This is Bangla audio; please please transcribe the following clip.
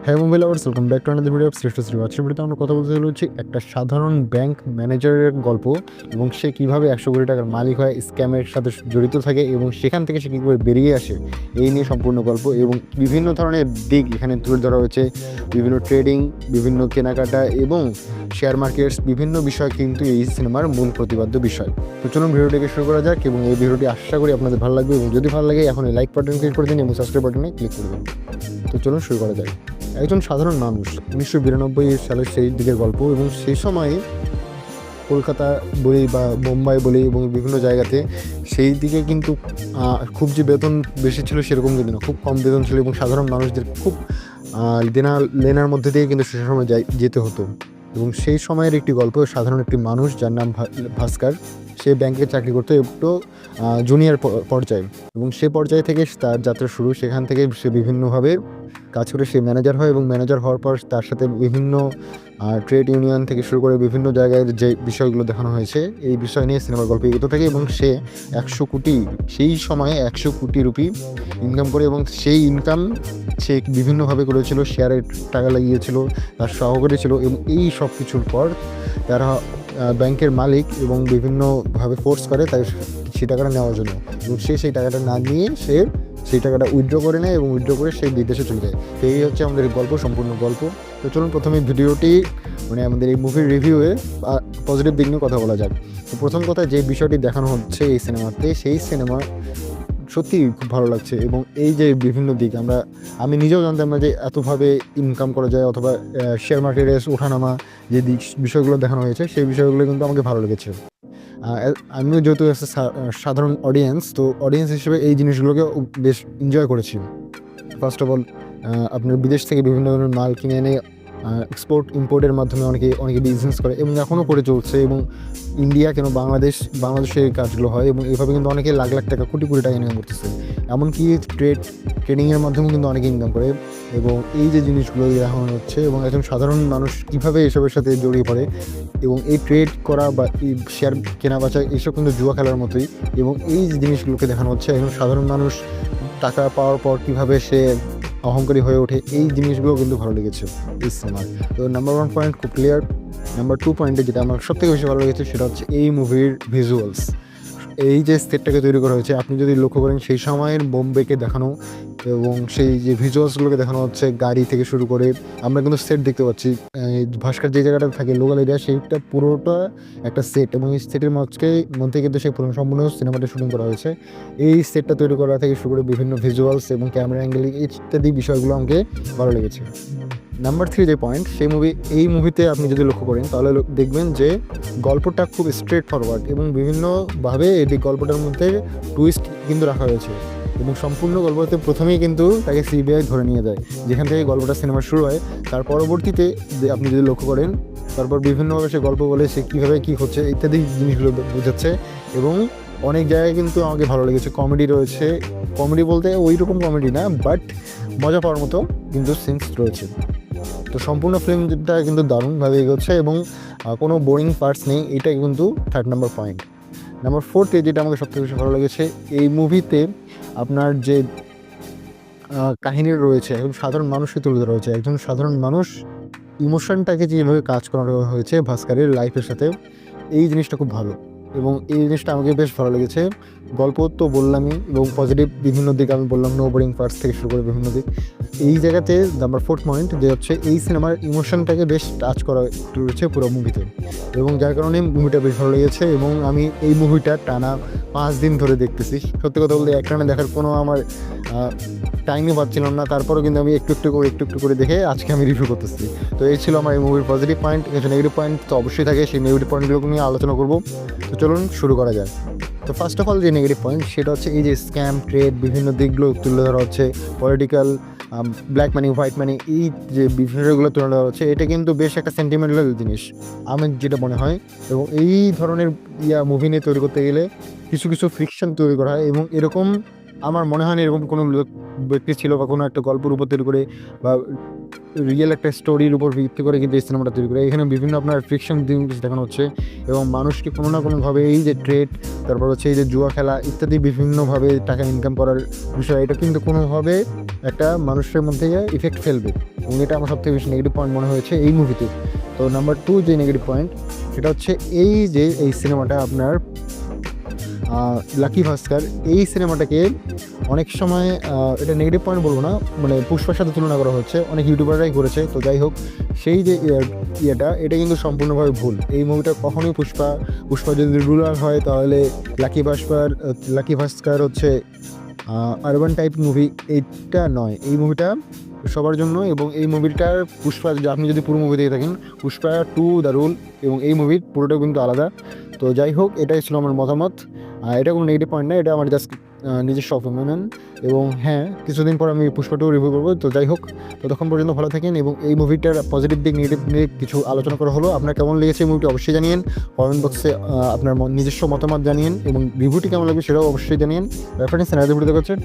হ্যাঁ mobile hours, welcome back to another video of শ্রেষ্ঠ শ্রী। আজকের ভিডিওতে আমরা কথা বলতে চলেছি একটা সাধারণ ব্যাংক ম্যানেজারের গল্প এবং সে কীভাবে 100 কোটি টাকার মালিক হয়, স্ক্যামের সাথে জড়িত থাকে এবং সেখান থেকে সে কীভাবে বেরিয়ে আসে, এই নিয়ে সম্পূর্ণ গল্প। এবং বিভিন্ন ধরনের দিক এখানে তুলে ধরা হয়েছে, বিভিন্ন ট্রেডিং, বিভিন্ন কেনাকাটা এবং শেয়ার মার্কেটস, বিভিন্ন বিষয় কিন্তু এই সিনেমার মূল প্রতিপাদ্য বিষয়। তো চলুন ভিডিওটিকে শুরু করা যাক এবং এই ভিডিওটি আশা করি আপনাদের ভালো লাগবে, এবং যদি ভালো লাগে এখন এই লাইক বাটন ক্লিক করে দিন এবং সাবস্ক্রাইব বাটনে ক্লিক করে দিন। তো চলুন শুরু করা যায়। একজন সাধারণ মানুষ, 1992 সালের সেই দিকের গল্প, এবং সেই সময়ে কলকাতা বলি বা মুম্বাই বলি এবং বিভিন্ন জায়গাতে সেই দিকে কিন্তু খুব যে বেতন বেশি ছিল সেরকম কিন্তু না, খুব কম বেতন ছিল এবং সাধারণ মানুষদের খুব দেনা লেনার মধ্যে দিয়ে কিন্তু সে সময় যেতে হতো। এবং সেই সময়ের একটি গল্প, সাধারণ একটি মানুষ যার নাম ভাস্কর, সে ব্যাংকে চাকরি করতো একটু জুনিয়র পর্যায়ে, এবং সে পর্যায় থেকে তার যাত্রা শুরু। সেখান থেকে সে বিভিন্নভাবে কাজ করে সে ম্যানেজার হয়, এবং ম্যানেজার হওয়ার পর তার সাথে বিভিন্ন ট্রেড ইউনিয়ন থেকে শুরু করে বিভিন্ন জায়গায় যে বিষয়গুলো দেখানো হয়েছে, এই বিষয় নিয়ে সিনেমার গল্প এগোতে থাকে। এবং সে 100 কোটি, সেই সময়ে 100 কোটি রুপি ইনকাম করে, এবং সেই ইনকাম সে বিভিন্নভাবে করেছিল, শেয়ারের টাকা লাগিয়েছিল, তার সহকারী ছিল, এবং এই সব কিছুর পর তারা ব্যাংকের মালিক এবং বিভিন্নভাবে ফোর্স করে তাই সেই টাকাটা নেওয়ার জন্য, এবং সে সেই টাকাটা না নিয়ে সে সেই টাকাটা উইথড্র করে নেয় এবং উইথড্র করে সেই বিদেশে চলে যায়। তো এই হচ্ছে আমাদের গল্প, সম্পূর্ণ গল্প। তো চলুন প্রথমে ভিডিওটি আমাদের এই মুভির রিভিউয়ে পজিটিভ দিক নিয়ে কথা বলা যাক। তো প্রথম কথা, যে বিষয়টি দেখানো হচ্ছে এই সিনেমাতে, সেই সিনেমা সত্যি খুব ভালো লাগছে। এবং এই যে বিভিন্ন দিক আমি নিজেও জানতাম না যে এতভাবে ইনকাম করা যায়, অথবা শেয়ার মার্কেটে ওঠানামা যে বিষয়গুলো দেখানো হয়েছে, সেই বিষয়গুলো কিন্তু আমাকে ভালো লেগেছে। আমিও যেহেতু সাধারণ অডিয়েন্স, তো অডিয়েন্স হিসেবে এই জিনিসগুলোকে বেশ এনজয় করেছি। ফার্স্ট অফ অল, আপনার বিদেশ থেকে বিভিন্ন ধরনের মাল কিনে এনে এক্সপোর্ট ইম্পোর্টের মাধ্যমে অনেকে বিজনেস করে এবং এখনও করে চলছে। এবং ইন্ডিয়া কেন বাংলাদেশে এই কাজগুলো হয়, এবং এইভাবে কিন্তু অনেকে লাখ লাখ টাকা, কোটি কোটি টাকা ইনকাম করতেছে। এমনকি ট্রেডিংয়ের মাধ্যমে কিন্তু অনেকে ইনকাম করে। এবং এই যে জিনিসগুলো দেখানো হচ্ছে, এবং একজন সাধারণ মানুষ কীভাবে এসবের সাথে জড়িয়ে পড়ে, এবং এই ট্রেড করা বা এই শেয়ার কেনা বেচা এসব কিন্তু জুয়া খেলার মতোই। এবং এই জিনিসগুলোকে দেখানো হচ্ছে, একজন সাধারণ মানুষ টাকা পাওয়ার পর কীভাবে সে অহংকারী হয়ে ওঠে, এই জিনিসগুলো কিন্তু ভালো লেগেছে এই সিনেমার। তো নাম্বার 1 পয়েন্ট খুব ক্লিয়ার। নাম্বার 2 পয়েন্টে যেটা আমার সবথেকে বেশি ভালো লেগেছে সেটা হচ্ছে এই মুভির ভিজুয়ালস। এই যে সেটটাকে তৈরি করা হয়েছে, আপনি যদি লক্ষ্য করেন সেই সময়ের বোম্বেকে দেখানো, এবং সেই যে ভিজুয়ালসগুলোকে দেখানো হচ্ছে, গাড়ি থেকে শুরু করে আমরা কিন্তু সেট দেখতে পাচ্ছি। ভাস্কর যে জায়গাটা থাকে, লোকাল এরিয়া, সেইটা পুরোটা একটা সেট, এবং এই সেটের মধ্যে কিন্তু সেই পুরো সম্পূর্ণ সিনেমাটা শুটিং করা হয়েছে। এই সেটটা তৈরি করা থেকে শুরু করে বিভিন্ন ভিজুয়ালস এবং ক্যামেরা অ্যাঙ্গেল ইত্যাদি বিষয়গুলো আমাকে ভালো লেগেছে। নাম্বার 3 যে পয়েন্ট, এই মুভিতে আপনি যদি লক্ষ্য করেন তাহলে দেখবেন যে গল্পটা খুব স্ট্রেট ফরওয়ার্ড, এবং বিভিন্নভাবে এই গল্পটার মধ্যে টুইস্ট কিন্তু রাখা হয়েছে। এবং সম্পূর্ণ গল্পতে প্রথমেই কিন্তু তাকে সিবিআই ধরে নিয়ে যায়, যেখান থেকে গল্পটা সিনেমা শুরু হয়। তার পরবর্তীতে আপনি যদি লক্ষ্য করেন, তারপর বিভিন্নভাবে সে গল্প বলে সে কীভাবে কী হচ্ছে ইত্যাদি জিনিসগুলো বোঝাচ্ছে। এবং অনেক জায়গায় কিন্তু আমাকে ভালো লেগেছে, কমেডি রয়েছে। কমেডি বলতে ওই রকম কমেডি না, বাট মজা পাওয়ার মতো কিন্তু সিনস রয়েছে। তো সম্পূর্ণ ফিল্মটা কিন্তু দারুণভাবে এগোচ্ছে, এবং কোনো বোরিং পার্টস নেই। এটাই কিন্তু 3rd নাম্বার পয়েন্ট। নাম্বার 4তে যেটা আমাকে সবথেকে বেশি ভালো লেগেছে, এই মুভিতে আপনার যে কাহিনী রয়েছে, একজন সাধারণ মানুষকে তুলে ধরা হয়েছে। একজন সাধারণ মানুষ ইমোশনটাকে যেভাবে কাজ করানো হয়েছে ভাস্করের লাইফের সাথে, এই জিনিসটা খুব ভালো, এবং এই জিনিসটা আমাকে বেশ ভালো লেগেছে। গল্প তো বললামই, এবং পজিটিভ বিভিন্ন দিক আমি বললাম, নো বোরিং পার্টস থেকে শুরু করে বিভিন্ন দিক। এই জায়গাতে নাম্বার 4th পয়েন্ট যে হচ্ছে, এই সিনেমার ইমোশনটাকে বেশ টাচ করা রয়েছে পুরো মুভিতে, এবং যার কারণে মুভিটা বেশ ভালো লেগেছে। এবং আমি এই মুভিটা টানা 5 দিন ধরে দেখতেছি। সত্যি কথা বলতে একটানা দেখার কোনো আমার টাইমই পাচ্ছিলাম না, তারপরেও কিন্তু আমি একটু একটু করে দেখে আজকে আমি রিভিউ করতেছি। তো এই ছিল আমার এই মুভির পজিটিভ পয়েন্ট। কিছু নেগেটিভ পয়েন্ট তো অবশ্যই থাকে, সেই নেগেটিভ পয়েন্টগুলোকে নিয়ে আলোচনা করবো। তো চলুন শুরু করা যায়। তো ফার্স্ট অফ অল যে নেগেটিভ পয়েন্ট সেটা হচ্ছে এই যে স্ক্যাম, ট্রেড, বিভিন্ন দিকগুলো তুলে ধরা হচ্ছে, পলিটিক্যাল, ব্ল্যাক মানি, হোয়াইট মানি, এই যে বিষয়গুলো তুলে ধরা হচ্ছে, এটা কিন্তু বেশ একটা সেন্টিমেন্টাল জিনিস আমার যেটা মনে হয়। এবং এই ধরনের মুভি নিয়ে তৈরি করতে গেলে কিছু ফ্রিকশন তৈরি করা হয়, এবং এরকম আমার মনে হয় না এরকম কোনো ব্যক্তি ছিল বা কোনো একটা গল্পের উপর তৈরি করে বা রিয়েল একটা স্টোরির উপর ভিত্তি করে কিন্তু এই সিনেমাটা তৈরি করে। এখানে বিভিন্ন আপনার ফিকশন জিনিস দেখানো হচ্ছে এবং মানুষকে কোনো না কোনোভাবে এই যে ট্রেড, তারপর হচ্ছে এই যে জুয়া খেলা ইত্যাদি বিভিন্নভাবে টাকা ইনকাম করার বিষয়, এটা কিন্তু কোনোভাবে একটা মানুষের মধ্যে ইফেক্ট ফেলবে এবং এটা আমার সবথেকে বেশি নেগেটিভ পয়েন্ট মনে হয়েছে এই মুভিতে। তো নাম্বার 2 যে নেগেটিভ পয়েন্ট সেটা হচ্ছে এই যে এই সিনেমাটা আপনার লাকি ভাস্কর এই সিনেমাটাকে অনেক সময় এটা নেগেটিভ পয়েন্ট বলবো না, মানে পুষ্পার সাথে তুলনা করা হচ্ছে, অনেক ইউটিউবাররাই করেছে। তো যাই হোক, সেই যে এটা কিন্তু সম্পূর্ণভাবে ভুল। এই মুভিটা কখনোই পুষ্পা যদি রুলার হয় তাহলে লাকি ভাস্কর হচ্ছে আরবান টাইপ মুভি, এইটা নয়। এই মুভিটা সবার জন্য এবং এই মুভিটার পুষ্পা আপনি যদি পুরো মুভি দেখে থাকেন, পুষ্পা 2 দ্য রুল এবং এই মুভির পুরোটাও কিন্তু আলাদা। তো যাই হোক, এটাই ছিল আমার মতামত। এটা কোনো নেগেটিভ পয়েন্ট না, এটা আমার জাস্ট নিজস্ব অপিনিয়ন। এবং হ্যাঁ, কিছুদিন পর আমি পুষ্পা 2 রিভিউ করবো। তো যাই হোক, ততক্ষণ পর্যন্ত ভালো থাকেন এবং এই মুভিটার পজিটিভ দিক নেগেটিভ দিক কিছু আলোচনা করা হলো। আপনার কেমন লেগেছে এই মুভিটি অবশ্যই জানিয়েন, কমেন্ট বক্সে আপনার নিজস্ব মতামত জানিয়েন এবং রিভিউটি কেমন লাগবে সেটাও অবশ্যই জানিয়েন। রেফারেন্স ভিডিও করছেন।